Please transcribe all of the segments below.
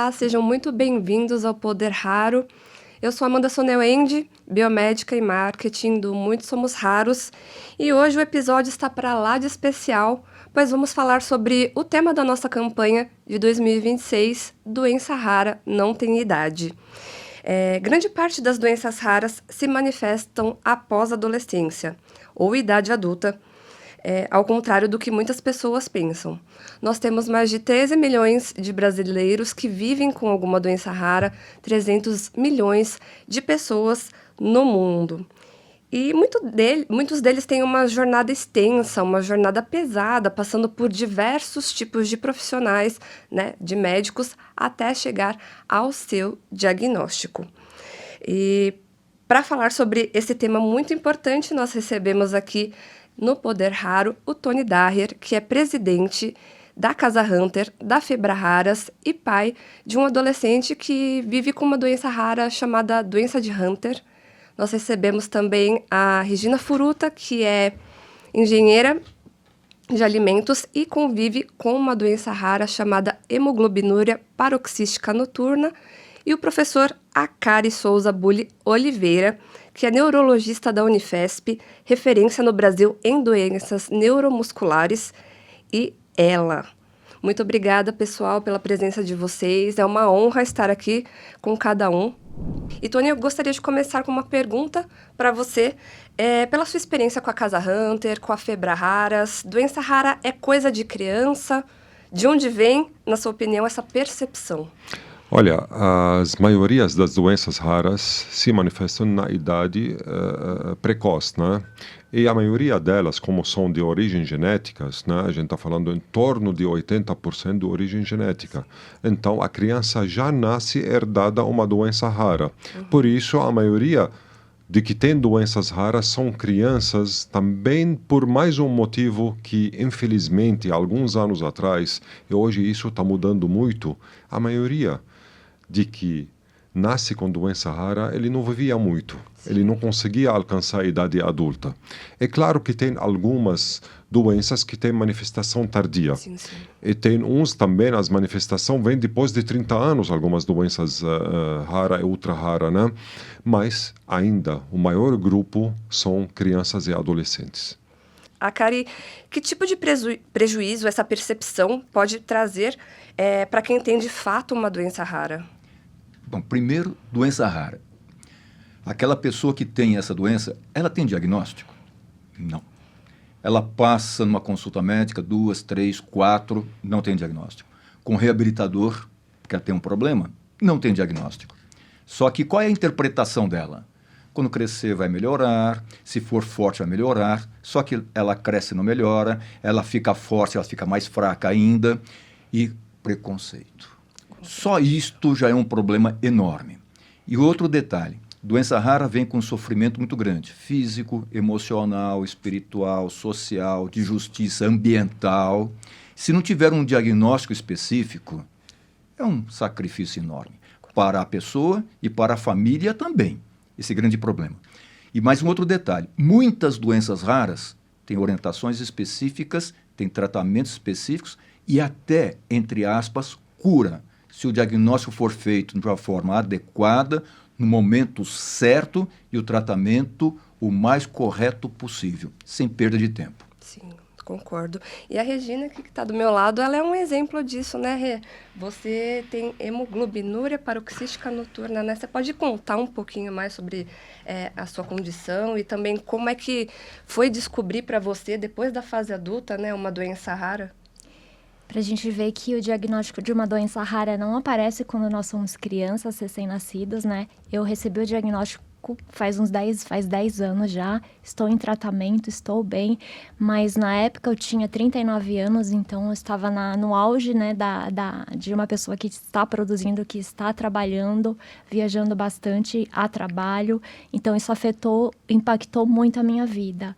Olá, sejam muito bem-vindos ao Poder Raro. Eu sou Amanda Soneuendi, biomédica e marketing do Muitos Somos Raros, e hoje o episódio está para lá de especial, pois vamos falar sobre o tema da nossa campanha de 2026, Doença Rara Não Tem Idade. Grande parte das doenças raras se manifestam após a adolescência ou idade adulta, ao contrário do que muitas pessoas pensam. Nós temos mais de 13 milhões de brasileiros que vivem com alguma doença rara, 300 milhões de pessoas no mundo. E muitos deles têm uma jornada extensa, uma jornada pesada, passando por diversos tipos de profissionais, né, de médicos, até chegar ao seu diagnóstico. E para falar sobre esse tema muito importante, nós recebemos aqui no Poder Raro o Tony Daher, que é presidente da Casa Hunter, da Febra Raras e pai de um adolescente que vive com uma doença rara chamada doença de Hunter. Nós recebemos também a Regina Furuta, que é engenheira de alimentos e convive com uma doença rara chamada hemoglobinúria paroxística noturna, e o professor Akari Souza Bulli Oliveira, que é neurologista da Unifesp, referência no Brasil em doenças neuromusculares, e ela. Muito obrigada, pessoal, pela presença de vocês. É uma honra estar aqui com cada um. E, Tony, eu gostaria de começar com uma pergunta para você. Pela sua experiência com a Casa Hunter, com a Febra Raras, doença rara é coisa de criança? De onde vem, na sua opinião, essa percepção? Olha, as maiorias das doenças raras se manifestam na idade precoce, né? E a maioria delas, como são de origem genética, né? A gente está falando em torno de 80% de origem genética. Então, a criança já nasce herdada uma doença rara. Por isso, a maioria de que tem doenças raras são crianças também por mais um motivo que, infelizmente, alguns anos atrás, e hoje isso está mudando muito, a maioria de que nasce com doença rara, ele não vivia muito. Sim. Ele não conseguia alcançar a idade adulta. É claro que tem algumas doenças que têm manifestação tardia. Sim. E tem uns também, as manifestações vêm depois de 30 anos, algumas doenças rara e ultra rara, né? Mas ainda o maior grupo são crianças e adolescentes. Akari, que tipo de prejuízo essa percepção pode trazer para quem tem de fato uma doença rara? Bom, primeiro, doença rara. Aquela pessoa que tem essa doença, ela tem diagnóstico? Não. Ela passa numa consulta médica, 2, 3, 4, não tem diagnóstico. Com reabilitador, porque ela tem um problema, não tem diagnóstico. Só que qual é a interpretação dela? Quando crescer vai melhorar, se for forte vai melhorar, só que ela cresce e não melhora, ela fica forte, ela fica mais fraca ainda, e preconceito. Só isto já é um problema enorme. E outro detalhe, doença rara vem com um sofrimento muito grande, físico, emocional, espiritual, social, de justiça ambiental. Se não tiver um diagnóstico específico, é um sacrifício enorme para a pessoa e para a família também, esse grande problema. E mais um outro detalhe, muitas doenças raras têm orientações específicas, têm tratamentos específicos e até, entre aspas, cura, se o diagnóstico for feito de uma forma adequada, no momento certo e o tratamento o mais correto possível, sem perda de tempo. Sim, concordo. E a Regina, que está do meu lado, ela é um exemplo disso, né, Rê? Você tem hemoglobinúria paroxística noturna, né? Você pode contar um pouquinho mais sobre a sua condição e também como é que foi descobrir para você, depois da fase adulta, né, uma doença rara? Para a gente ver que o diagnóstico de uma doença rara não aparece quando nós somos crianças, recém-nascidos, né? Eu recebi o diagnóstico faz 10 anos já, estou em tratamento, estou bem, mas na época eu tinha 39 anos, então eu estava no auge, né, de uma pessoa que está produzindo, que está trabalhando, viajando bastante a trabalho, então isso impactou muito a minha vida.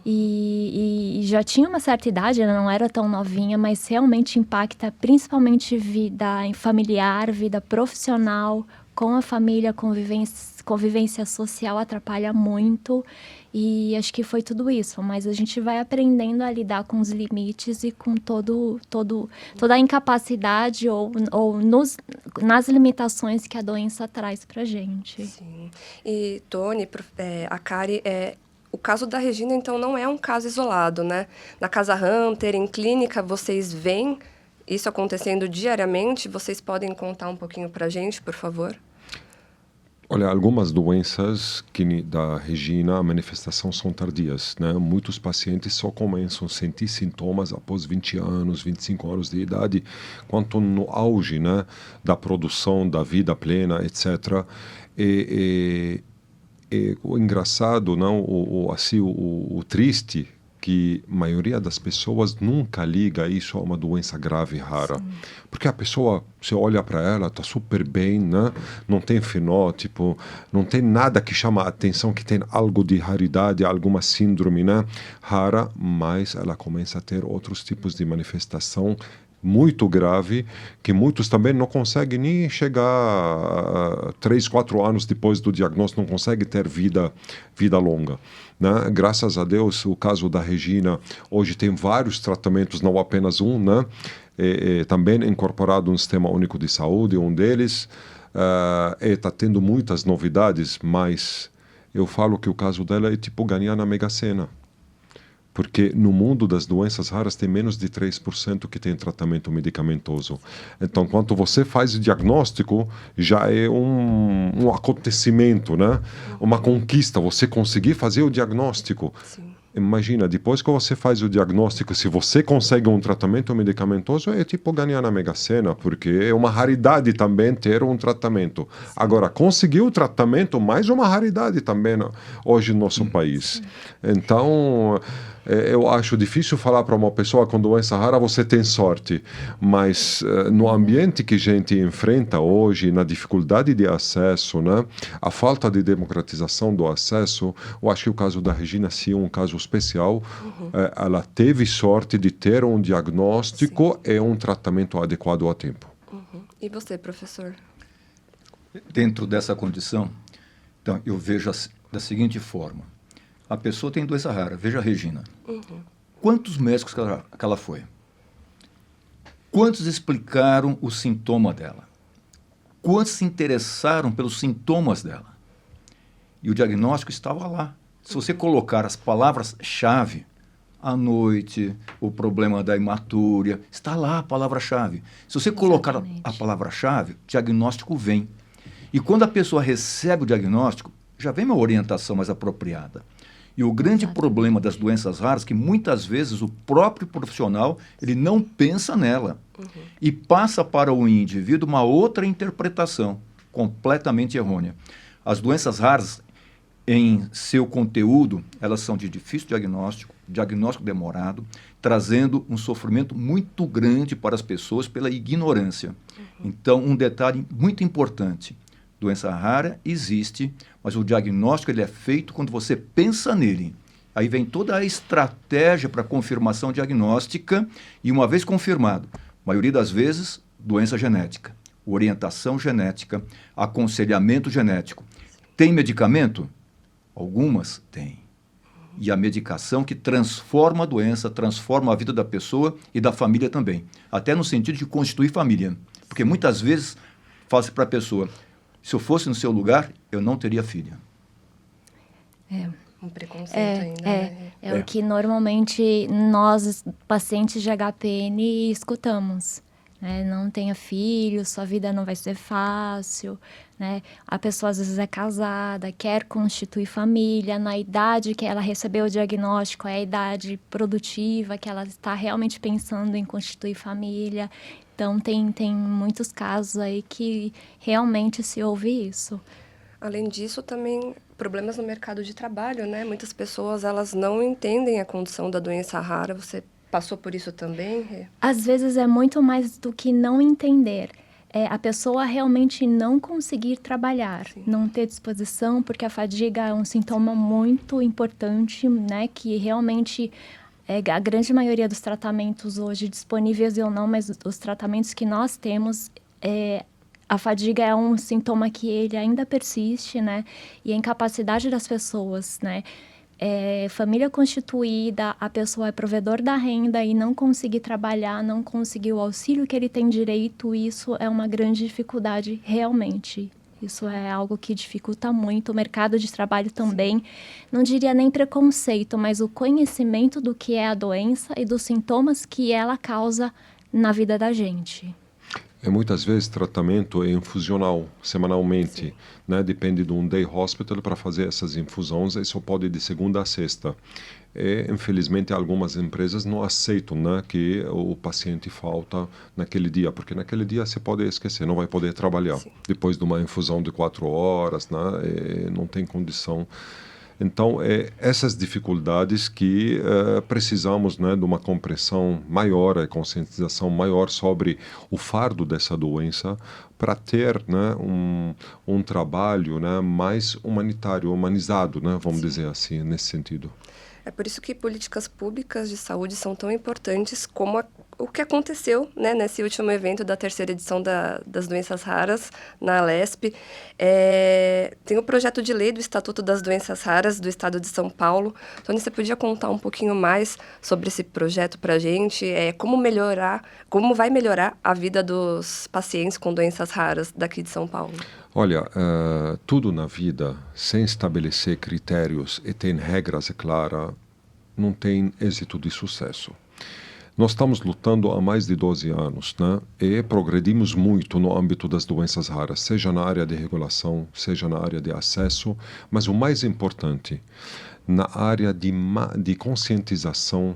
E já tinha uma certa idade, ela não era tão novinha, mas realmente impacta principalmente vida familiar, vida profissional, com a família, convivência social atrapalha muito. E acho que foi tudo isso, mas a gente vai aprendendo a lidar com os limites e com toda a incapacidade ou nas limitações que a doença traz para a gente. Sim. E, Tony, a Kari, o caso da Regina, então, não é um caso isolado, né? Na Casa Hunter, em clínica, vocês veem isso acontecendo diariamente? Vocês podem contar um pouquinho para a gente, por favor? Olha, algumas doenças da Regina, a manifestação são tardias, né? Muitos pacientes só começam a sentir sintomas após 20 anos, 25 anos de idade, quanto no auge, né, da produção, da vida plena, etc. E o engraçado, não, o triste, que a maioria das pessoas nunca liga isso a uma doença grave rara. Sim. Porque a pessoa, você olha para ela, está super bem, né? Não tem fenótipo, não tem nada que chama a atenção, que tem algo de raridade, alguma síndrome, né, rara, mas ela começa a ter outros tipos de manifestação muito grave, que muitos também não conseguem nem chegar a 3, 4 anos depois do diagnóstico, não conseguem ter vida longa, né? Graças a Deus, o caso da Regina, hoje tem vários tratamentos, não apenas um, né? Também incorporado no Sistema Único de Saúde, um deles, está tendo muitas novidades, mas eu falo que o caso dela é tipo ganhar na Mega Sena. Porque no mundo das doenças raras tem menos de 3% que tem tratamento medicamentoso. Então, quando você faz o diagnóstico, já é um acontecimento, né? Uma conquista, você conseguir fazer o diagnóstico. Sim. Imagina, depois que você faz o diagnóstico, se você consegue um tratamento medicamentoso, é tipo ganhar na Mega Sena, porque é uma raridade também ter um tratamento. Sim. Agora, conseguir o tratamento, mais uma raridade também hoje no nosso país. Então, eu acho difícil falar para uma pessoa com doença rara, você tem sorte. Mas no ambiente que a gente enfrenta hoje, na dificuldade de acesso, né, a falta de democratização do acesso, eu acho que o caso da Regina sim é um caso especial. Ela teve sorte de ter um diagnóstico e um tratamento adequado a tempo. E você, professor? Dentro dessa condição, então, eu vejo da seguinte forma. A pessoa tem doença rara, veja a Regina. Quantos médicos que ela foi? Quantos explicaram o sintoma dela? Quantos se interessaram pelos sintomas dela? E o diagnóstico estava lá. Se você colocar as palavras-chave, a noite, o problema da hematúria, está lá a palavra-chave. Se você colocar a palavra-chave, o diagnóstico vem. E quando a pessoa recebe o diagnóstico, já vem uma orientação mais apropriada. E o grande problema das doenças raras é que muitas vezes o próprio profissional ele não pensa nela e passa para o indivíduo uma outra interpretação completamente errônea. As doenças raras, em seu conteúdo, elas são de difícil diagnóstico demorado, trazendo um sofrimento muito grande para as pessoas pela ignorância. Então, um detalhe muito importante. Doença rara existe, mas o diagnóstico ele é feito quando você pensa nele. Aí vem toda a estratégia para confirmação diagnóstica e, uma vez confirmado, a maioria das vezes, doença genética, orientação genética, aconselhamento genético. Tem medicamento? Algumas têm. E a medicação que transforma a doença, transforma a vida da pessoa e da família também. Até no sentido de constituir família. Porque muitas vezes fala-se para a pessoa, se eu fosse no seu lugar, eu não teria filha. Um preconceito ainda. Né? O que normalmente nós, pacientes de HPN, escutamos. Né? Não tenha filho, sua vida não vai ser fácil. Né? A pessoa às vezes é casada, quer constituir família, na idade que ela recebeu o diagnóstico, é a idade produtiva, que ela está realmente pensando em constituir família. Então, tem muitos casos aí que realmente se ouve isso. Além disso, também problemas no mercado de trabalho, né? Muitas pessoas, elas não entendem a condição da doença rara. Você passou por isso também? Às vezes é muito mais do que não entender. A pessoa realmente não conseguir trabalhar, Sim. não ter disposição, porque a fadiga é um sintoma muito importante, né? Que realmente... a grande maioria dos tratamentos hoje disponíveis ou não, mas os tratamentos que nós temos, a fadiga é um sintoma que ele ainda persiste, né? E a incapacidade das pessoas, né? família constituída, a pessoa é provedor da renda e não conseguir trabalhar, não conseguir o auxílio que ele tem direito, isso é uma grande dificuldade realmente. Isso é algo que dificulta muito, o mercado de trabalho também. Não diria nem preconceito, mas o conhecimento do que é a doença e dos sintomas que ela causa na vida da gente. E muitas vezes tratamento é infusional, semanalmente, né? Depende de um day hospital para fazer essas infusões, e só pode de segunda a sexta. E, infelizmente, algumas empresas não aceitam, né, que o paciente falta naquele dia, porque naquele dia você pode esquecer, não vai poder trabalhar. Sim. Depois de uma infusão de 4 horas, né, não tem condição. Então, essas dificuldades que precisamos, né, de uma compreensão maior, conscientização maior sobre o fardo dessa doença para ter, né, um trabalho, né, mais humanitário, humanizado, né, vamos dizer assim, nesse sentido. É por isso que políticas públicas de saúde são tão importantes como o que aconteceu, né, nesse último evento da 3ª edição das doenças raras, na Alesp. Tem o projeto de lei do Estatuto das Doenças Raras do Estado de São Paulo. Tony, você podia contar um pouquinho mais sobre esse projeto para a gente? Como vai melhorar a vida dos pacientes com doenças raras daqui de São Paulo? Olha, tudo na vida, sem estabelecer critérios e ter regras claras, não tem êxito de sucesso. Nós estamos lutando há mais de 12 anos, né? E progredimos muito no âmbito das doenças raras, seja na área de regulação, seja na área de acesso, mas o mais importante, na área de conscientização.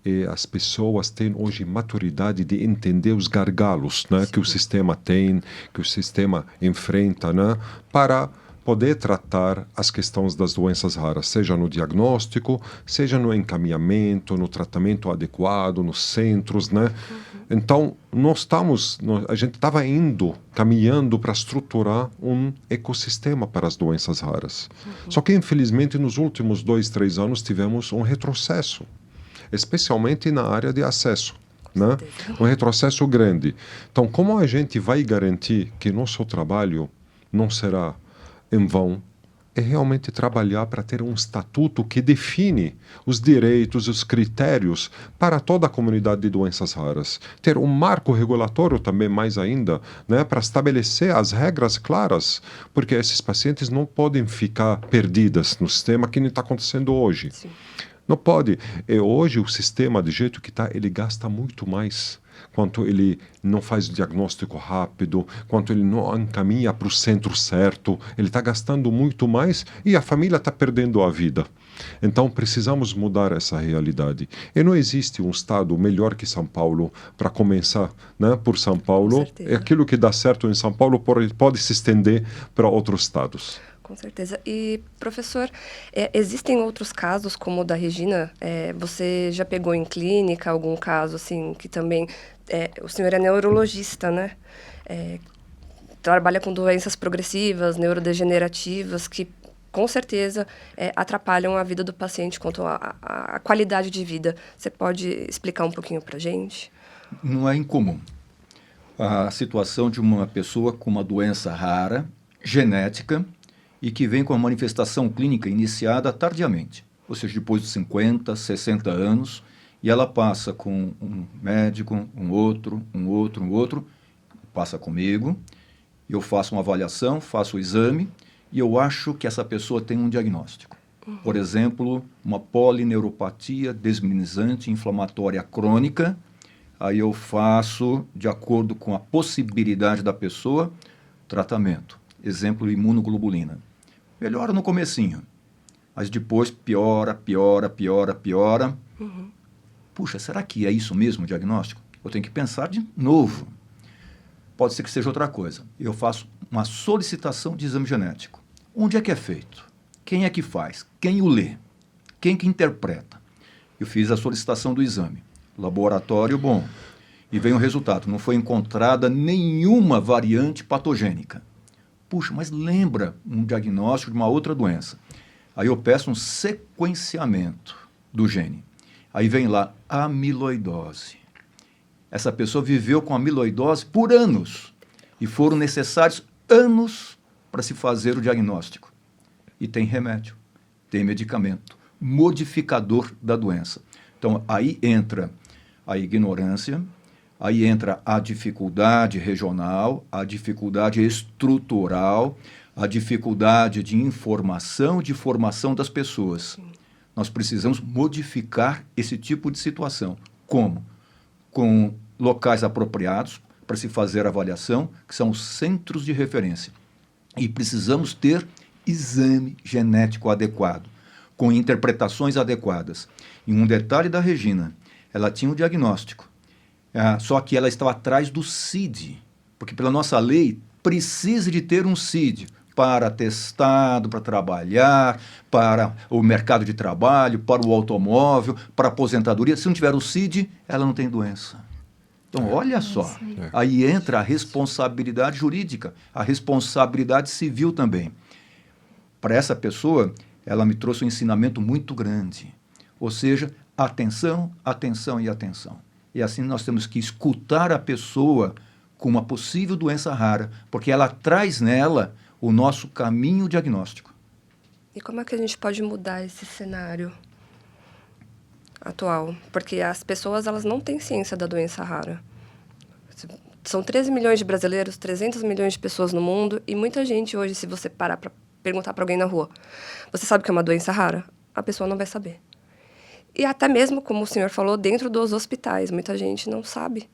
E as pessoas têm hoje maturidade de entender os gargalos, né, que o sistema tem, que o sistema enfrenta, né, para poder tratar as questões das doenças raras, seja no diagnóstico, seja no encaminhamento, no tratamento adequado, nos centros, né? Então, a gente estava caminhando para estruturar um ecossistema para as doenças raras. Só que, infelizmente, nos últimos 2, 3 anos tivemos um retrocesso, especialmente na área de acesso, né? Um retrocesso grande. Então, como a gente vai garantir que nosso trabalho não será em vão? É realmente trabalhar para ter um estatuto que define os direitos, os critérios para toda a comunidade de doenças raras. Ter um marco regulatório também, mais ainda, né, para estabelecer as regras claras, porque esses pacientes não podem ficar perdidos no sistema que não está acontecendo hoje. Sim. Não pode. E hoje o sistema, do jeito que está, ele gasta muito mais. Quanto ele não faz o diagnóstico rápido, quanto ele não encaminha para o centro certo, ele está gastando muito mais e a família está perdendo a vida. Então precisamos mudar essa realidade. E não existe um estado melhor que São Paulo para começar, né, por São Paulo. É aquilo que dá certo em São Paulo pode se estender para outros estados. Com certeza. E, professor, existem outros casos, como o da Regina? Você já pegou em clínica algum caso, assim, que também... o senhor é neurologista, né? Trabalha com doenças progressivas, neurodegenerativas, que, com certeza, atrapalham a vida do paciente quanto à qualidade de vida. Você pode explicar um pouquinho para a gente? Não é incomum a situação de uma pessoa com uma doença rara, genética, e que vem com a manifestação clínica iniciada tardiamente, ou seja, depois de 50, 60 anos, e ela passa com um médico, um outro, passa comigo, eu faço uma avaliação, faço o exame, e eu acho que essa pessoa tem um diagnóstico. Por exemplo, uma polineuropatia desminimizante inflamatória crônica, aí eu faço, de acordo com a possibilidade da pessoa, tratamento. Exemplo, imunoglobulina. Melhora no comecinho, mas depois piora. Puxa, será que é isso mesmo o diagnóstico? Eu tenho que pensar de novo. Pode ser que seja outra coisa. Eu faço uma solicitação de exame genético. Onde é que é feito? Quem é que faz? Quem o lê? Quem que interpreta? Eu fiz a solicitação do exame. Laboratório bom. E vem o resultado. Não foi encontrada nenhuma variante patogênica. Puxa, mas lembra um diagnóstico de uma outra doença. Aí eu peço um sequenciamento do gene. Aí vem lá, amiloidose. Essa pessoa viveu com amiloidose por anos. E foram necessários anos para se fazer o diagnóstico. E tem remédio, tem medicamento. modificador da doença. Então, aí entra a ignorância, aí entra a dificuldade regional, a dificuldade estrutural, a dificuldade de informação, de formação das pessoas. Nós precisamos modificar esse tipo de situação. Como? Com locais apropriados para se fazer avaliação, que são os centros de referência. E precisamos ter exame genético adequado, com interpretações adequadas. E um detalhe da Regina, ela tinha um diagnóstico, só que ela estava atrás do CID, porque pela nossa lei precisa de ter um CID para atestado, para trabalhar, para o mercado de trabalho, para o automóvel, para a aposentadoria. Se não tiver o CID, ela não tem doença. Então, olha só, aí entra a responsabilidade jurídica, a responsabilidade civil também. Para essa pessoa, ela me trouxe um ensinamento muito grande. Ou seja, atenção, atenção e atenção. E assim nós temos que escutar a pessoa com uma possível doença rara, porque ela traz nela o nosso caminho diagnóstico. E como é que a gente pode mudar esse cenário atual? Porque as pessoas, elas não têm ciência da doença rara. São 13 milhões de brasileiros, 300 milhões de pessoas no mundo, e muita gente hoje, se você parar para perguntar para alguém na rua, você sabe que é uma doença rara? A pessoa não vai saber. E até mesmo, como o senhor falou, dentro dos hospitais, muita gente não sabe,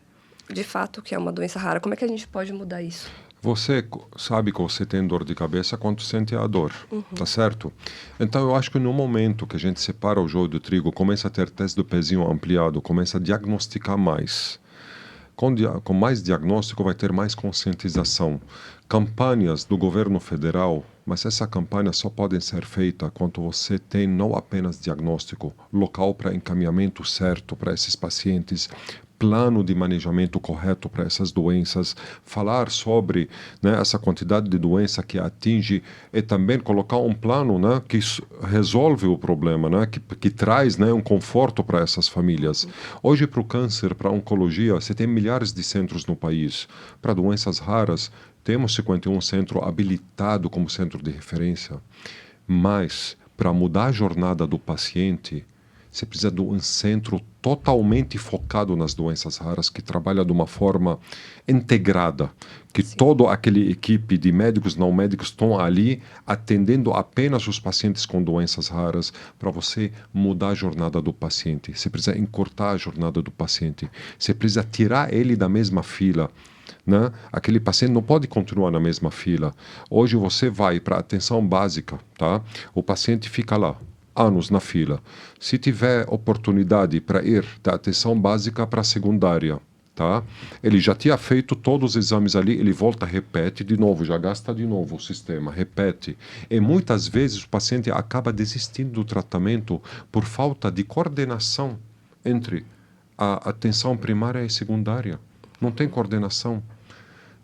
de fato, que é uma doença rara. Como é que a gente pode mudar isso? Você sabe que você tem dor de cabeça quando sente a dor, tá certo? Então eu acho que no momento que a gente separa o joio do trigo, começa a ter teste do pezinho ampliado, começa a diagnosticar mais. Com mais diagnóstico vai ter mais conscientização. Campanhas do governo federal, mas essa campanha só podem ser feita quando você tem não apenas diagnóstico, local para encaminhamento certo para esses pacientes, plano de manejamento correto para essas doenças, falar sobre, né, essa quantidade de doença que atinge e também colocar um plano, né, que resolve o problema, né, que traz, né, um conforto para essas famílias. Hoje, para o câncer, para a oncologia, você tem milhares de centros no país. Para doenças raras, temos 51 centros habilitados como centro de referência. Mas, para mudar a jornada do paciente, você precisa de um centro totalmente focado nas doenças raras, que trabalha de uma forma integrada, que toda aquela equipe de médicos não médicos estão ali atendendo apenas os pacientes com doenças raras, para você mudar a jornada do paciente. Você precisa encurtar a jornada do paciente. Você precisa tirar ele da mesma fila, né? Aquele paciente não pode continuar na mesma fila. Hoje você vai para a atenção básica, tá? O paciente fica lá anos na fila. Se tiver oportunidade para ir da atenção básica para a secundária, tá? Ele já tinha feito todos os exames ali, ele volta, repete de novo, já gasta de novo o sistema, repete. E muitas vezes o paciente acaba desistindo do tratamento por falta de coordenação entre a atenção primária e secundária. Não tem coordenação.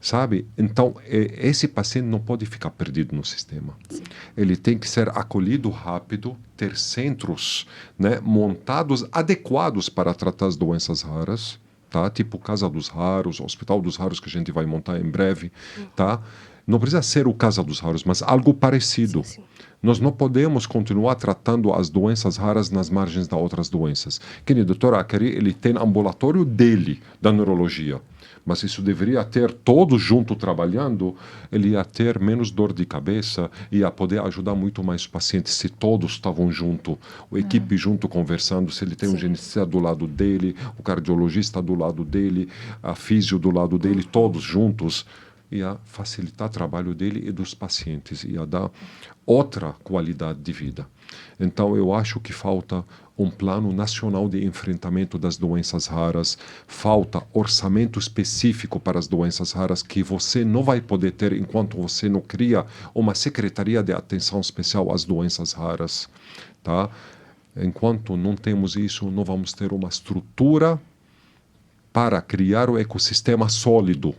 Sabe? Então, esse paciente não pode ficar perdido no sistema. Sim. Ele tem que ser acolhido rápido, ter centros, né, montados, adequados para tratar as doenças raras, tá? Tipo Casa dos Raros, Hospital dos Raros, que a gente vai montar em breve, tá? Não precisa ser o Casa dos Raros, mas algo parecido. Sim. Nós não podemos continuar tratando as doenças raras nas margens das outras doenças. Que nem o Dr. Akari, ele tem ambulatório dele, da neurologia. Mas isso deveria ter todos juntos trabalhando, ele ia ter menos dor de cabeça, ia poder ajudar muito mais os pacientes se todos estavam juntos, a equipe junto conversando, se ele tem um geneticista do lado dele, o cardiologista do lado dele, a físio do lado dele, todos juntos, ia facilitar o trabalho dele e dos pacientes, ia dar outra qualidade de vida. Então eu acho que falta um plano nacional de enfrentamento das doenças raras, falta orçamento específico para as doenças raras que você não vai poder ter enquanto você não cria uma secretaria de atenção especial às doenças raras, tá? Enquanto não temos isso, não vamos ter uma estrutura para criar o ecossistema sólido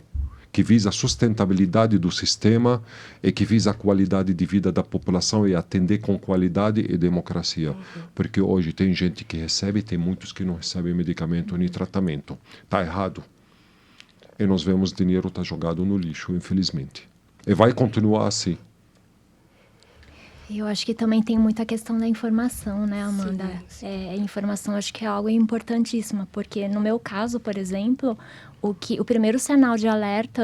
que visa a sustentabilidade do sistema e que visa a qualidade de vida da população e atender com qualidade e democracia. Porque hoje tem gente que recebe, tem muitos que não recebem medicamento nem tratamento. Está errado. E nós vemos dinheiro tá jogado no lixo, infelizmente. E vai continuar assim. Eu acho que também tem muita questão da informação, né, Amanda? Sim. A informação acho que é algo importantíssimo, porque no meu caso, por exemplo, o primeiro sinal de alerta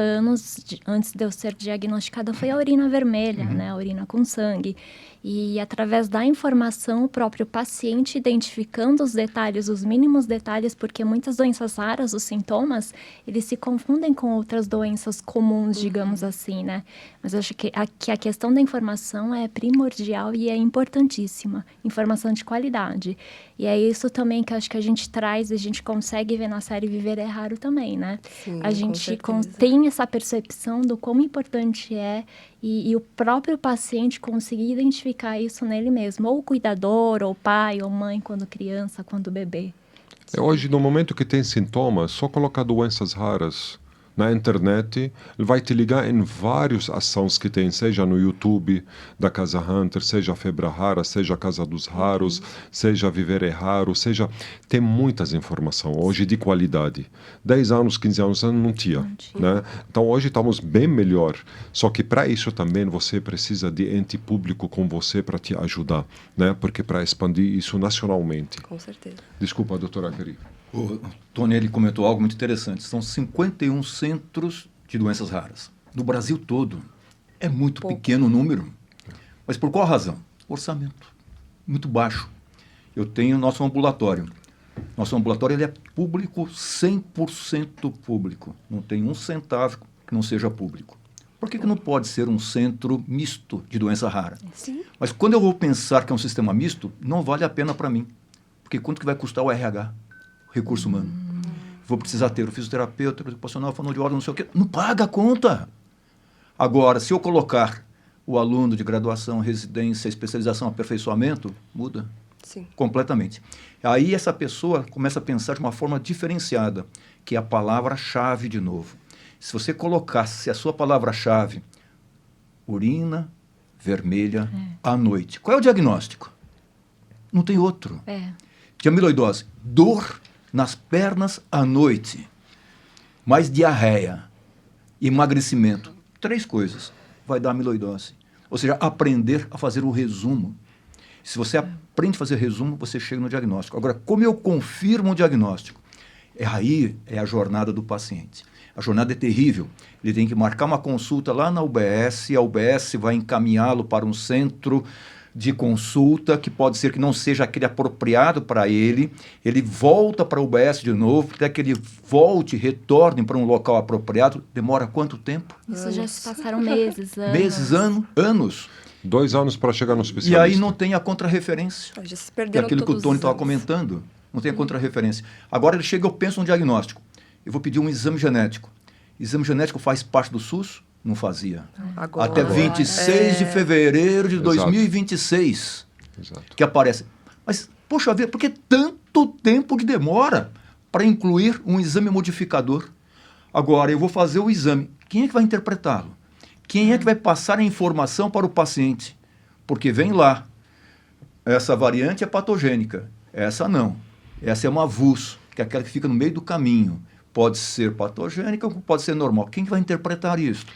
antes de eu ser diagnosticada foi a urina vermelha, né, a urina com sangue. E através da informação, o próprio paciente identificando os detalhes, os mínimos detalhes, porque muitas doenças raras, os sintomas, eles se confundem com outras doenças comuns, digamos assim, né? Mas eu acho que a questão da informação é primordial e é importantíssima. Informação de qualidade. E é isso também que eu acho que a gente traz, a gente consegue ver na série Viver é Raro também, né? Sim, A gente certeza. tem essa percepção do quão importante é e o próprio paciente conseguir identificar isso nele mesmo, ou o cuidador, ou pai, ou mãe, quando criança, quando bebê. Hoje, no momento que tem sintomas, só colocar doenças raras na internet, ele vai te ligar em várias ações que tem, seja no YouTube da Casa Hunter, seja a Febre Rara, seja a Casa dos Raros, seja Viver é Raro, seja... Tem muitas informações hoje de qualidade. 10 anos, 15 anos não tinha. Né? Então hoje estamos bem melhor. Só que para isso também você precisa de ente público com você para te ajudar, né? Porque para expandir isso nacionalmente. Com certeza. Desculpa, doutora Cari. O Tony, ele comentou algo muito interessante. São 51 centros de doenças raras. No Brasil todo. É muito pequeno o número. Mas por qual razão? Orçamento. Muito baixo. Eu tenho nosso ambulatório. Nosso ambulatório ele é público, 100% público. Não tem um centavo que não seja público. Por que não pode ser um centro misto de doença rara? Sim. Mas quando eu vou pensar que é um sistema misto, não vale a pena para mim. Porque quanto que vai custar o RH? Recurso humano. Vou precisar ter o fisioterapeuta, o ocupacional, fonoaudiólogo, não sei o quê. Não paga a conta. Agora, se eu colocar o aluno de graduação, residência, especialização, aperfeiçoamento, muda. Sim. Completamente. Aí essa pessoa começa a pensar de uma forma diferenciada, que é a palavra-chave de novo. Se você colocasse a sua palavra-chave, urina vermelha à noite, qual é o diagnóstico? Não tem outro. De amiloidose, dor nas pernas à noite, mais diarreia, emagrecimento. 3 coisas vai dar amiloidose. Ou seja, aprender a fazer o resumo. Se você aprende a fazer resumo, você chega no diagnóstico. Agora, como eu confirmo o diagnóstico? Aí é a jornada do paciente. A jornada é terrível. Ele tem que marcar uma consulta lá na UBS, a UBS vai encaminhá-lo para um centro de consulta, que pode ser que não seja aquele apropriado para ele, ele volta para a UBS de novo, até que ele volte, retorne para um local apropriado. Demora quanto tempo? Isso já se passaram meses, anos. Meses, anos. 2 anos para chegar no especialista. E aí não tem a contrarreferência. Já se Que é perderam aquilo que o todos Tony os estava anos. comentando. Não tem a contrarreferência. Agora ele chega, eu penso no diagnóstico. Eu vou pedir um exame genético. Exame genético faz parte do SUS? Não fazia. Agora, Até 26 de fevereiro de Exato. 2026 Exato. que aparece. Mas, poxa vida, por que tanto tempo de demora para incluir um exame modificador? Agora, eu vou fazer o exame. Quem é que vai interpretá-lo? Quem é que vai passar a informação para o paciente? Porque vem lá, essa variante é patogênica, essa não. Essa é uma VUS, que é aquela que fica no meio do caminho. Pode ser patogênica ou pode ser normal. Quem que vai interpretar isso?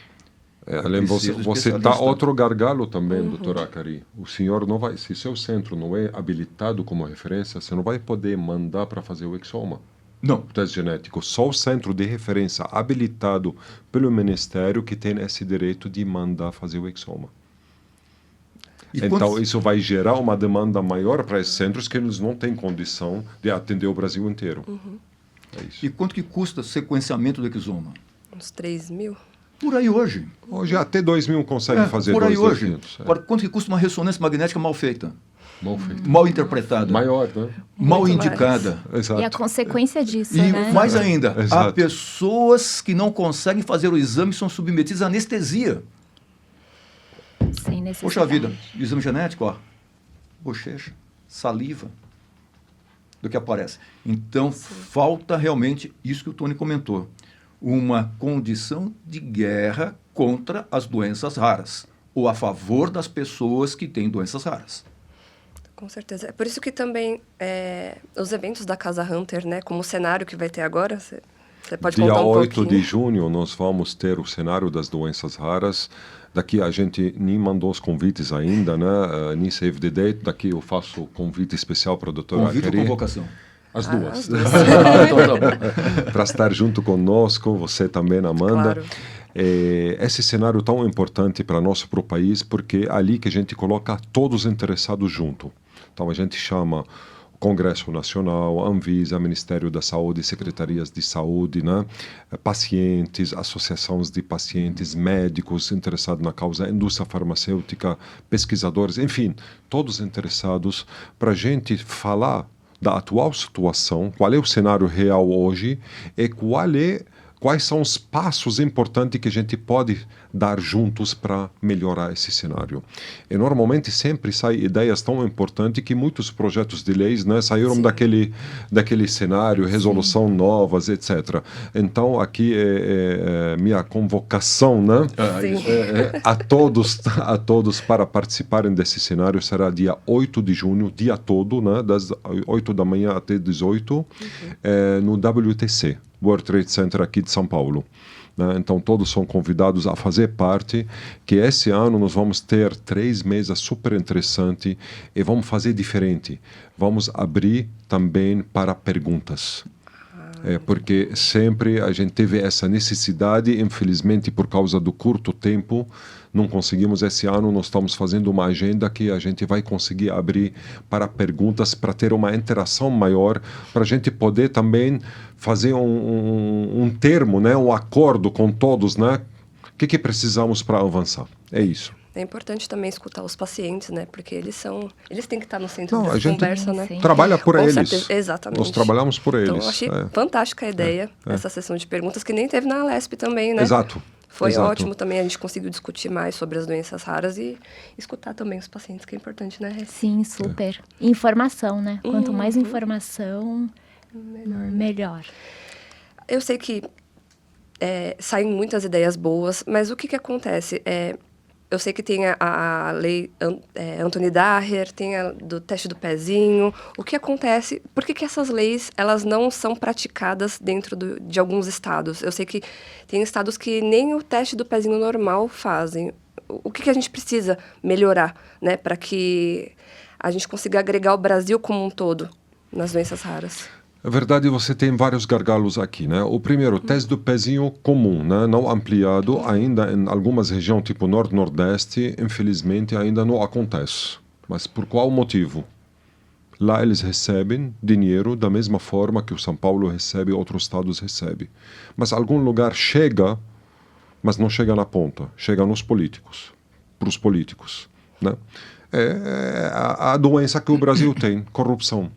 Além você Precisa está especialista. outro gargalo também, doutora Cari. O senhor não vai, se seu centro não é habilitado como referência, você não vai poder mandar para fazer o exoma. Não. O teste genético. Só o centro de referência habilitado pelo Ministério que tem esse direito de mandar fazer o exoma. E Então, quantos- isso vai gerar uma demanda maior para esses centros que eles não têm condição de atender o Brasil inteiro. É isso. E quanto que custa o sequenciamento do exoma? Uns 3 mil. Por aí hoje. Hoje até 2.000 consegue fazer por aí hoje. 2.500. Agora, quanto que custa uma ressonância magnética mal feita? Mal feito. Mal interpretada? Maior, né? Mal Muito indicada? Exato. E a consequência disso, E né? mais ainda, Exato. há pessoas que não conseguem fazer o exame e são submetidas à anestesia. Sem necessidade. Poxa vida, exame genético, ó, bochecha, saliva, do que aparece. Então, falta realmente isso que o Tony comentou, uma condição de guerra contra as doenças raras, ou a favor das pessoas que têm doenças raras. Com certeza. É por isso que também os eventos da Casa Hunter, né, como o cenário que vai ter agora, Você pode Dia contar um 8 pouquinho? de junho nós vamos ter o cenário das doenças raras. Daqui a gente nem mandou os convites ainda, né? Nem save the date. Daqui eu faço o convite especial para a doutora Convite ou Akeri. convocação? As duas. As duas. Então tá bom. Para estar junto conosco, você também, Amanda. Claro. Esse cenário tão importante para nós, para o país, porque é ali que a gente coloca todos os interessados junto. Então a gente chama o Congresso Nacional, Anvisa, Ministério da Saúde, Secretarias de Saúde, né? Pacientes, associações de pacientes, médicos interessados na causa, indústria farmacêutica, pesquisadores, enfim, todos interessados para a gente falar da atual situação, qual é o cenário real hoje e quais são os passos importantes que a gente pode dar juntos para melhorar esse cenário. E normalmente sempre saem ideias tão importantes que muitos projetos de leis, né, saíram daquele cenário, resolução novas, etc. Então aqui é minha convocação, né, a todos para participarem desse cenário. Será dia 8 de junho, dia todo, né, das 8 da manhã até 18, no WTC. World Trade Center aqui de São Paulo. Né? Então todos são convidados a fazer parte, que esse ano nós vamos ter 3 mesas super interessantes e vamos fazer diferente. Vamos abrir também para perguntas. Porque sempre a gente teve essa necessidade, infelizmente por causa do curto tempo, não conseguimos. Esse ano nós estamos fazendo uma agenda que a gente vai conseguir abrir para perguntas, para ter uma interação maior, para a gente poder também fazer um termo, né, um acordo com todos, né? O que precisamos para avançar? É isso. É importante também escutar os pacientes, né? Porque eles têm que estar no centro Não, dessa a gente conversa, né? Sim. trabalha por Com eles. certeza, exatamente. Nós trabalhamos por eles. Então, eu achei fantástica a ideia dessa sessão de perguntas, que nem teve na Alesp também, né? Exato. Foi Exato. ótimo também, a gente conseguiu discutir mais sobre as doenças raras e escutar também os pacientes, que é importante, né? Sim, super. Informação, né? Quanto mais informação, melhor. Eu sei que saem muitas ideias boas, mas o que acontece? Eu sei que tem a lei Anthony Daher, tem a do teste do pezinho. O que acontece? Por que essas leis elas não são praticadas dentro de alguns estados? Eu sei que tem estados que nem o teste do pezinho normal fazem. O que a gente precisa melhorar, né, para que a gente consiga agregar o Brasil como um todo nas doenças raras? Na verdade, você tem vários gargalos aqui, né? O primeiro, teste do pezinho comum, né? Não ampliado, ainda em algumas regiões, tipo Norte-Nordeste, infelizmente ainda não acontece. Mas por qual motivo? Lá eles recebem dinheiro da mesma forma que o São Paulo recebe, outros estados recebem. Mas algum lugar chega, mas não chega na ponta, chega nos políticos, para os políticos, né? É a doença que o Brasil tem, corrupção.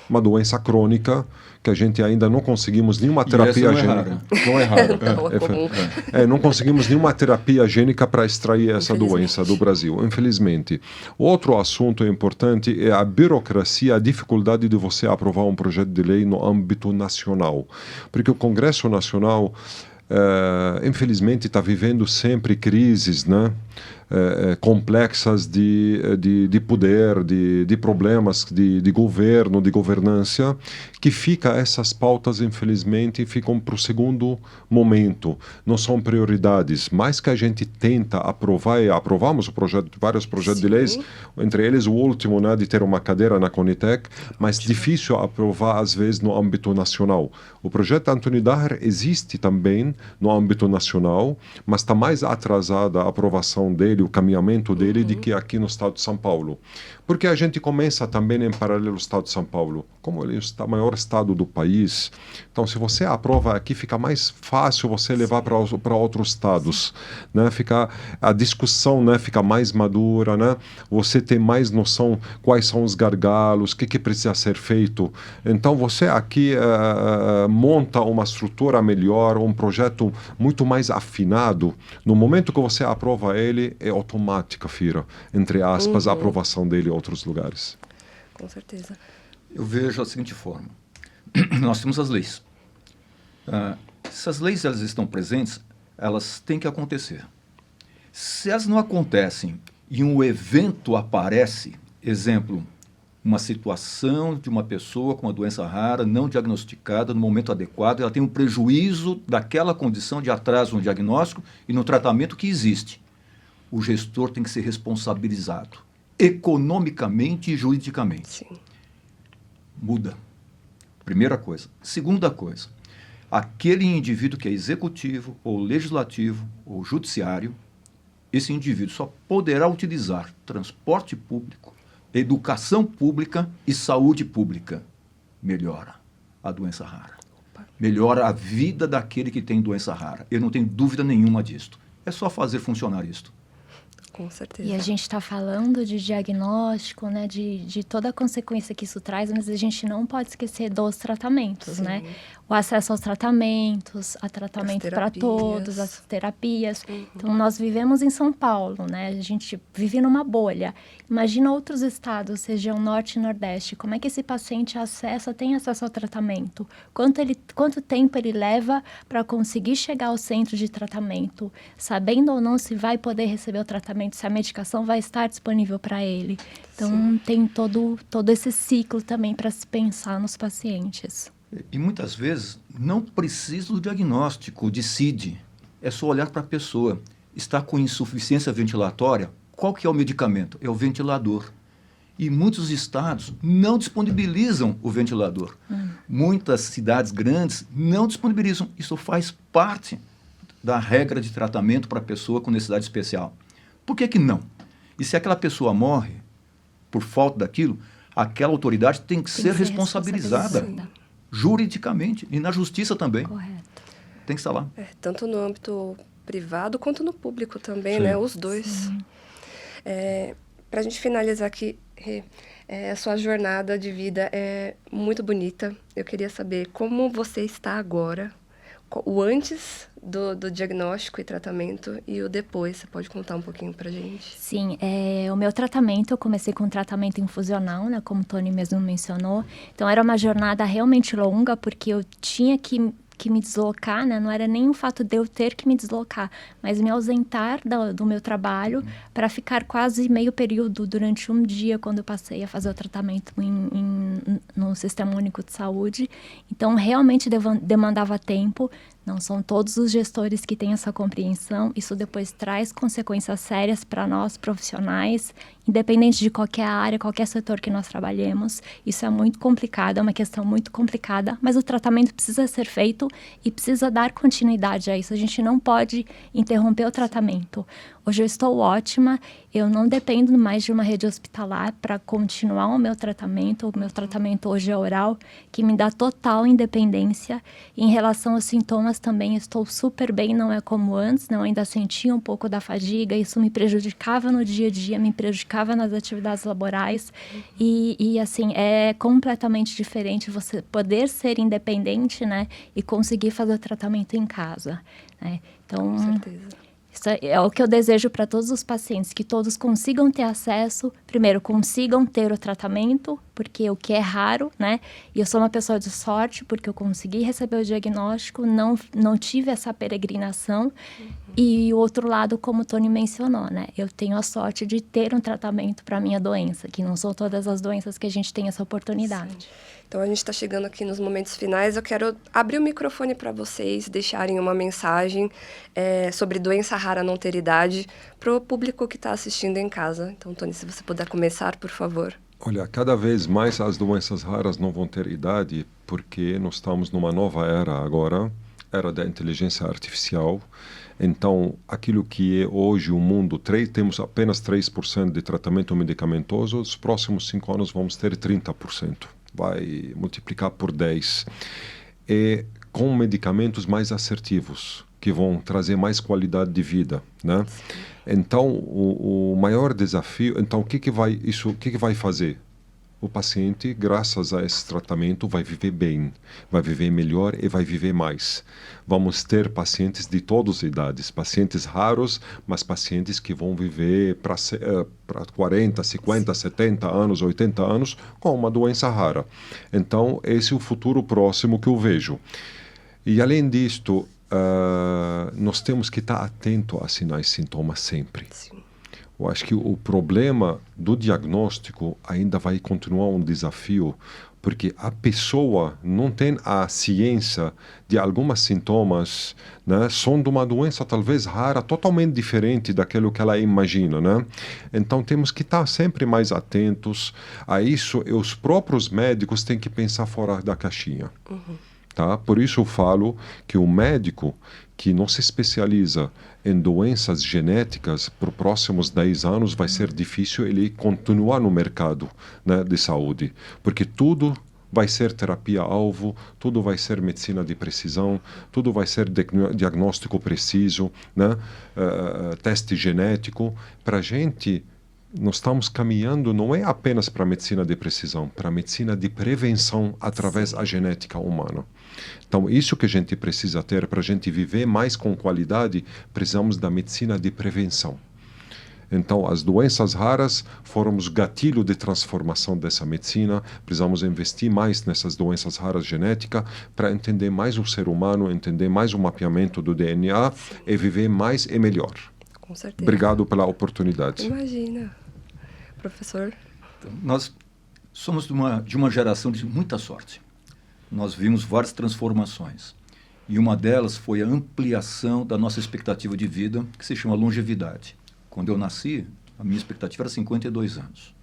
Uma doença crônica que a gente ainda não conseguimos nenhuma terapia gênica. Não é raro. Não conseguimos nenhuma terapia gênica para extrair essa doença do Brasil, infelizmente. Outro assunto importante é a burocracia, a dificuldade de você aprovar um projeto de lei no âmbito nacional. Porque o Congresso Nacional, infelizmente, está vivendo sempre crises, né? Complexas de poder, de problemas de governo, de governança, que essas pautas, infelizmente, ficam para o segundo momento. Não são prioridades. Mais que a gente tenta aprovar, e aprovamos vários projetos de leis, entre eles o último, né, de ter uma cadeira na Conitec, mas difícil aprovar, às vezes, no âmbito nacional. O projeto Anthony Daher existe também no âmbito nacional, mas está mais atrasada a aprovação dele, o caminhamento dele, do que aqui no estado de São Paulo. Porque a gente começa também em paralelo o estado de São Paulo. Como ele é o maior estado do país, então se você aprova aqui, fica mais fácil você levar para outros estados, né? A discussão, né, fica mais madura, né? Você tem mais noção quais são os gargalos, o que precisa ser feito. Então você aqui monta uma estrutura melhor, um projeto muito mais afinado. No momento que você aprova ele, é automática, entre aspas, a aprovação dele em outros lugares. Com certeza. Eu vejo da seguinte forma. Nós temos as leis. Se as leis elas estão presentes, elas têm que acontecer. Se elas não acontecem e um evento aparece, exemplo, uma situação de uma pessoa com uma doença rara, não diagnosticada no momento adequado, ela tem um prejuízo daquela condição de atraso no diagnóstico e no tratamento que existe. O gestor tem que ser responsabilizado, economicamente e juridicamente. Sim. Muda. Primeira coisa. Segunda coisa, aquele indivíduo que é executivo, ou legislativo, ou judiciário, esse indivíduo só poderá utilizar transporte público, educação pública e saúde pública. Melhora a doença rara. Melhora a vida daquele que tem doença rara. Eu não tenho dúvida nenhuma disto. É só fazer funcionar isto. Com certeza. E a gente está falando de diagnóstico, né, de toda a consequência que isso traz, mas a gente não pode esquecer dos tratamentos, Sim. né? O acesso aos tratamentos, a tratamento para todos, as terapias. Então, nós vivemos em São Paulo, né? A gente vive numa bolha. Imagina outros estados, região norte e nordeste. Como é que esse paciente tem acesso ao tratamento? Quanto tempo ele leva para conseguir chegar ao centro de tratamento? Sabendo ou não se vai poder receber o tratamento, se a medicação vai estar disponível para ele. Então, Sim. tem todo esse ciclo também para se pensar nos pacientes. E muitas vezes não precisa do diagnóstico de CID. É só olhar para a pessoa. Está com insuficiência ventilatória? Qual que é o medicamento? É o ventilador. E muitos estados não disponibilizam o ventilador. Muitas cidades grandes não disponibilizam. Isso faz parte da regra de tratamento para a pessoa com necessidade especial. Por que não? E se aquela pessoa morre por falta daquilo, aquela autoridade tem que ser responsabilizada. Juridicamente e na justiça também. Correto. Tem que estar lá. Tanto no âmbito privado quanto no público também, Sim. né? Os dois. Para a gente finalizar aqui, a sua jornada de vida é muito bonita. Eu queria saber como você está agora, o antes do diagnóstico e tratamento e o depois. Você pode contar um pouquinho pra gente? Sim, o meu tratamento, eu comecei com tratamento infusional, né, como o Tony mesmo mencionou. Então, era uma jornada realmente longa, porque eu tinha que me deslocar, né? Não era nem o fato de eu ter que me deslocar, mas me ausentar do meu trabalho para ficar quase meio período durante um dia, quando eu passei a fazer o tratamento no Sistema Único de Saúde. Então, realmente demandava tempo. Não são todos os gestores que têm essa compreensão. Isso depois traz consequências sérias para nós, profissionais, independente de qualquer área, qualquer setor que nós trabalhemos. Isso é muito complicado, é uma questão muito complicada, mas o tratamento precisa ser feito e precisa dar continuidade a isso. A gente não pode interromper o tratamento. Hoje eu estou ótima, eu não dependo mais de uma rede hospitalar para continuar o meu tratamento. O meu tratamento hoje é oral, que me dá total independência. Em relação aos sintomas também estou super bem, não é como antes, não, ainda sentia um pouco da fadiga, isso me prejudicava no dia a dia, me prejudicava nas atividades laborais. E assim, é completamente diferente você poder ser independente, né, e conseguir fazer o tratamento em casa, né? Então, com certeza. Isso é o que eu desejo para todos os pacientes, que todos consigam ter acesso, primeiro, consigam ter o tratamento, porque o que é raro, né? E eu sou uma pessoa de sorte, porque eu consegui receber o diagnóstico, não tive essa peregrinação. E o outro lado, como o Tony mencionou, né? Eu tenho a sorte de ter um tratamento para a minha doença, que não são todas as doenças que a gente tem essa oportunidade. Sim. Então, a gente está chegando aqui nos momentos finais. Eu quero abrir o microfone para vocês deixarem uma mensagem sobre doença rara não ter idade para o público que está assistindo em casa. Então, Tony, se você puder começar, por favor. Olha, cada vez mais as doenças raras não vão ter idade, porque nós estamos numa nova era agora, era da inteligência artificial. Então, aquilo que é hoje o mundo, temos apenas 3% de tratamento medicamentoso, nos próximos 5 anos vamos ter 30%. Vai multiplicar por 10. E com medicamentos mais assertivos, que vão trazer mais qualidade de vida, né? Então, o maior desafio... Então, o que vai fazer? O paciente, graças a esse tratamento, vai viver bem, vai viver melhor e vai viver mais. Vamos ter pacientes de todas as idades, pacientes raros, mas pacientes que vão viver para 40, 50, 70 anos, 80 anos, com uma doença rara. Então, esse é o futuro próximo que eu vejo. E, além disto, nós temos que estar atento a sinais e sintomas sempre. Sim. Eu acho que o problema do diagnóstico ainda vai continuar um desafio, porque a pessoa não tem a ciência de alguns sintomas, né? São de uma doença talvez rara, totalmente diferente daquilo que ela imagina, né? Então temos que estar sempre mais atentos a isso, e os próprios médicos têm que pensar fora da caixinha. Tá? Por isso eu falo que o médico que não se especializa em doenças genéticas, por próximos 10 anos vai ser difícil ele continuar no mercado, né, de saúde, porque tudo vai ser terapia-alvo, tudo vai ser medicina de precisão, tudo vai ser diagnóstico preciso, né, teste genético. Para a gente, nós estamos caminhando não é apenas para a medicina de precisão, para a medicina de prevenção através da genética humana. Então, isso que a gente precisa ter para a gente viver mais com qualidade, precisamos da medicina de prevenção. Então, as doenças raras foram os gatilhos de transformação dessa medicina. Precisamos investir mais nessas doenças raras genéticas para entender mais o ser humano, entender mais o mapeamento do DNA e viver mais e melhor. Com certeza. Obrigado pela oportunidade. Imagina. Professor? Então, nós somos de uma geração de muita sorte. Nós vimos várias transformações. E uma delas foi a ampliação da nossa expectativa de vida, que se chama longevidade. Quando eu nasci, a minha expectativa era 52 anos.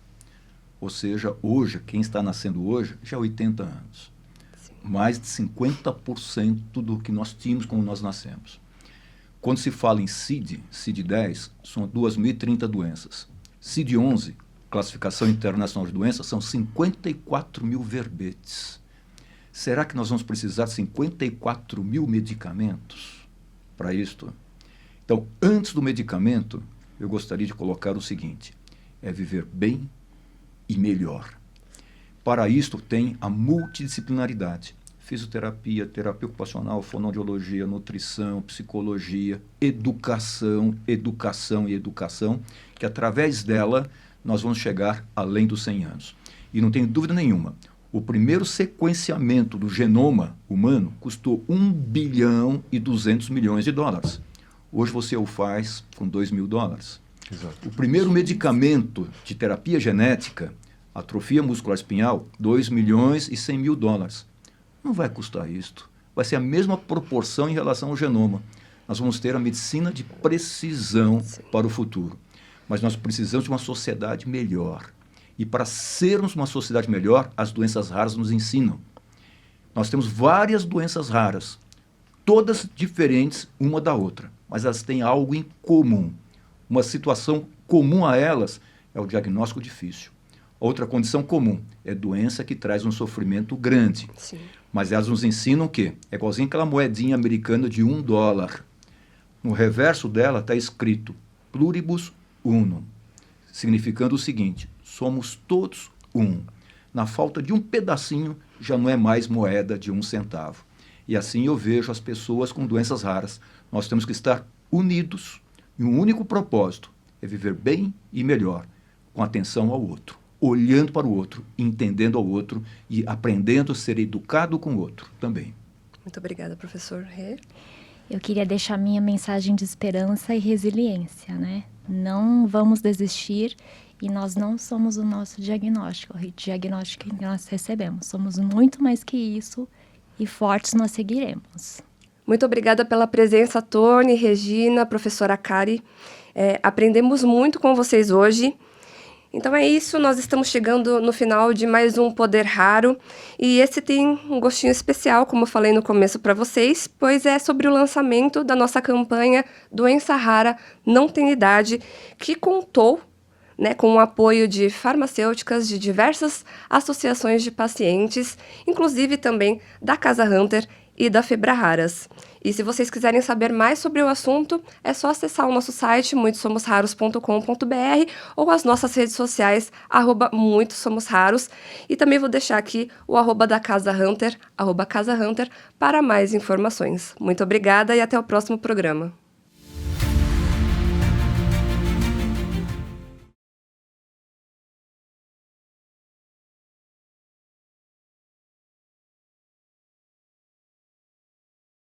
Ou seja, hoje, quem está nascendo hoje, já é 80 anos. Sim. Mais de 50% do que nós tínhamos quando nós nascemos. Quando se fala em CID-10, são 2.030 doenças. CID-11, Classificação Internacional de Doenças, são 54 mil verbetes. Será que nós vamos precisar de 54 mil medicamentos para isto? Então, antes do medicamento, eu gostaria de colocar o seguinte: é viver bem e melhor. Para isto tem a multidisciplinaridade. Fisioterapia, terapia ocupacional, fonoaudiologia, nutrição, psicologia, educação, que através dela nós vamos chegar além dos 100 anos. E não tenho dúvida nenhuma, o primeiro sequenciamento do genoma humano custou 1 bilhão e 200 milhões de dólares. Hoje você o faz com 2 mil dólares. Exato. O primeiro medicamento de terapia genética, atrofia muscular espinhal, 2 milhões e 100 mil dólares. Não vai custar isto. Vai ser a mesma proporção em relação ao genoma. Nós vamos ter a medicina de precisão para o futuro. Mas nós precisamos de uma sociedade melhor. E para sermos uma sociedade melhor, as doenças raras nos ensinam. Nós temos várias doenças raras, todas diferentes uma da outra, mas elas têm algo em comum. Uma situação comum a elas é o diagnóstico difícil. Outra condição comum é doença que traz um sofrimento grande. Sim. Mas elas nos ensinam o quê? É igualzinho aquela moedinha americana de $1. No reverso dela está escrito pluribus unum, significando o seguinte: somos todos um. Na falta de um pedacinho, já não é mais moeda de 1 centavo. E assim eu vejo as pessoas com doenças raras. Nós temos que estar unidos em um único propósito: é viver bem e melhor, com atenção ao outro, olhando para o outro, entendendo ao outro e aprendendo a ser educado com o outro também. Muito obrigada, professor Rê. Eu queria deixar minha mensagem de esperança e resiliência, né? Não vamos desistir. E nós não somos o nosso diagnóstico, o diagnóstico que nós recebemos. Somos muito mais que isso e fortes nós seguiremos. Muito obrigada pela presença, Tony, Regina, professora Kari. Aprendemos muito com vocês hoje. Então é isso, nós estamos chegando no final de mais um Poder Raro. E esse tem um gostinho especial, como eu falei no começo para vocês, pois é sobre o lançamento da nossa campanha Doença Rara Não Tem Idade, que contou com o apoio de farmacêuticas de diversas associações de pacientes, inclusive também da Casa Hunter e da Febraharas. E se vocês quiserem saber mais sobre o assunto, é só acessar o nosso site muitosomosraros.com.br ou as nossas redes sociais, @muitosomosraros. E também vou deixar aqui o @ da Casa Hunter, @Casa Hunter, para mais informações. Muito obrigada e até o próximo programa.